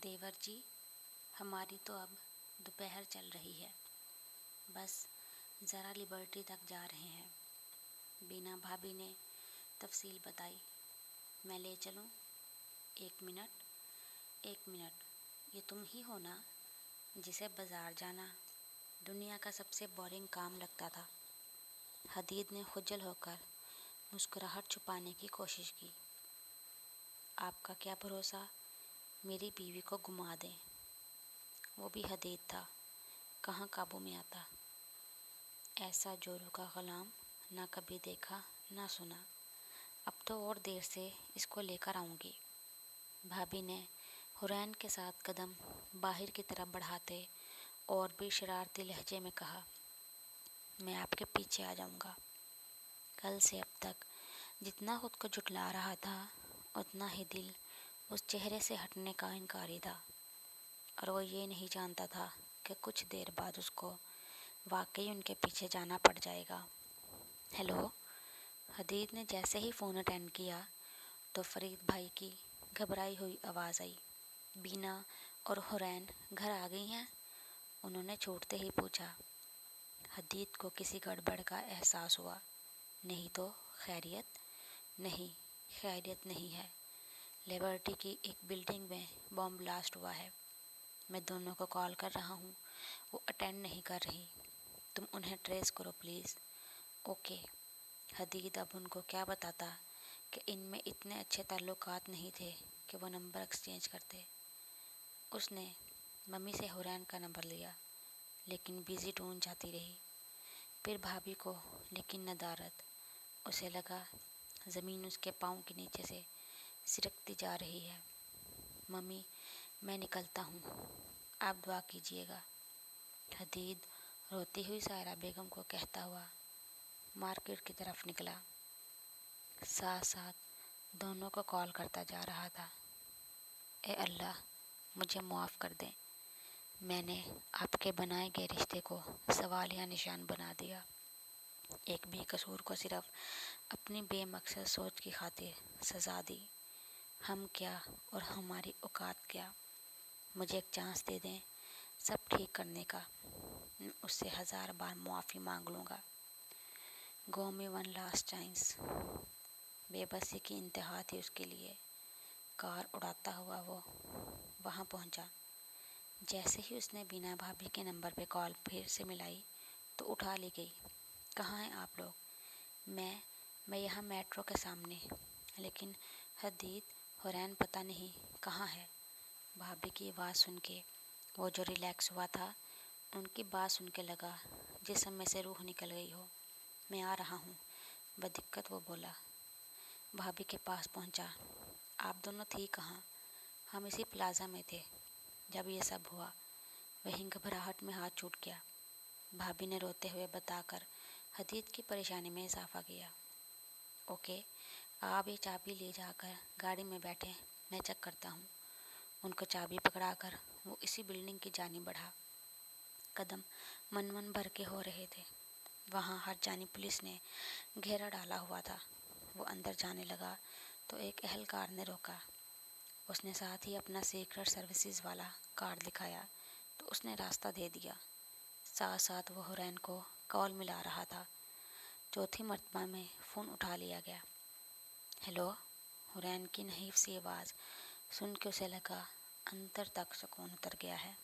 देवर जी, हमारी तो अब दोपहर चल रही है, बस ज़रा लिबर्टी तक जा रहे हैं। बीना भाभी ने तफसील बताई। मैं ले चलूं? एक मिनट, ये तुम ही हो ना जिसे बाज़ार जाना दुनिया का सबसे बोरिंग काम लगता था। हदीद ने खुजल होकर मुस्कुराहट छुपाने की कोशिश की। आपका क्या भरोसा मेरी बीवी को गुमा दें। वो भी हदीद था, कहाँ काबू में आता। ऐसा जोरू का ग़ुलाम ना कभी देखा ना सुना। अब तो और देर से इसको लेकर आऊँगी। भाभी ने हुरैन के साथ कदम बाहर की तरफ बढ़ाते और भी शरारती लहजे में कहा, मैं आपके पीछे आ जाऊँगा। कल से अब तक जितना खुद को जुटला रहा था उतना ही दिल उस चेहरे से हटने का इनकारी था, और वो ये नहीं जानता था कि कुछ देर बाद उसको वाकई उनके पीछे जाना पड़ जाएगा। हेलो। हदीद ने जैसे ही फ़ोन अटेंड किया तो फरीद भाई की घबराई हुई आवाज़ आई, बीना और हुरैन घर आ गई हैं? उन्होंने छूटते ही पूछा। हदीद को किसी गड़बड़ का एहसास हुआ। नहीं तो खैरियत? नहीं, खैरियत नहीं है। लिबर्टी की एक बिल्डिंग में बॉम्ब ब्लास्ट हुआ है। मैं दोनों को कॉल कर रहा हूँ, वो अटेंड नहीं कर रही। तुम उन्हें ट्रेस करो प्लीज़। ओके। हदीद अब उनको क्या बताता कि इनमें इतने अच्छे ताल्लुकात नहीं थे कि वो नंबर एक्सचेंज करते। उसने मम्मी से हुरैन का नंबर लिया, लेकिन बिज़ी टोन जाती रही। फिर भाभी को लेकिन नदारत। उसे लगा ज़मीन उसके पाँव के नीचे से सिरकती जा रही है। मम्मी, मैं निकलता हूँ, आप दुआ कीजिएगा। हदीद रोती हुई सायरा बेगम को कहता हुआ मार्केट की तरफ निकला। साथ साथ दोनों को कॉल करता जा रहा था। ए अल्लाह, मुझे माफ़ कर दें, मैंने आपके बनाए गए रिश्ते को सवालिया निशान बना दिया। एक बेकसूर को सिर्फ अपनी बेमकसद सोच की खातिर सज़ा दी। हम क्या और हमारी औकात क्या। मुझे एक चांस दे दें सब ठीक करने का। मैं उससे 1000 बार माफ़ी मांग लूँगा। गो मी वन लास्ट चांस। बेबसी की इंतहा थी उसके लिए। कार उड़ाता हुआ वो वहाँ पहुँचा। जैसे ही उसने बीना भाभी के नंबर पे कॉल फिर से मिलाई तो उठा ली गई। कहाँ हैं आप लोग? मैं यहाँ मेट्रो के सामने। लेकिन हदीद, हुरैन पता नहीं कहाँ है। भाभी की आवाज़ सुन के वो जो रिलैक्स हुआ था, उनकी बात सुन के लगा जिस्म में से रूह निकल गई हो। मैं आ रहा हूँ, बदिक्कत वो बोला। भाभी के पास पहुँचा। आप दोनों थी कहाँ? हम इसी प्लाज़ा में थे जब ये सब हुआ। वहीं घबराहट में हाथ छूट गया। भाभी ने रोते हुए बताकर हदीद की परेशानी में इजाफा किया। ओके, आप ये चाबी ले जाकर गाड़ी में बैठे, मैं चेक करता हूँ। उनको चाबी पकड़ाकर वो इसी बिल्डिंग की जानिब बढ़ा। कदम मन भर के हो रहे थे। वहाँ हर जानिब पुलिस ने घेरा डाला हुआ था। वो अंदर जाने लगा तो एक एहलकार ने रोका। उसने साथ ही अपना सीक्रेट सर्विसेज वाला कार्ड दिखाया तो उसने रास्ता दे दिया। साथ साथ वो हुरैन को कॉल मिला रहा था। चौथी मर्तबा में फ़ोन उठा लिया गया। हेलो। हुरैन की नहीफ सी आवाज़ सुन के उसे लगा अंदर तक सुकून उतर गया है।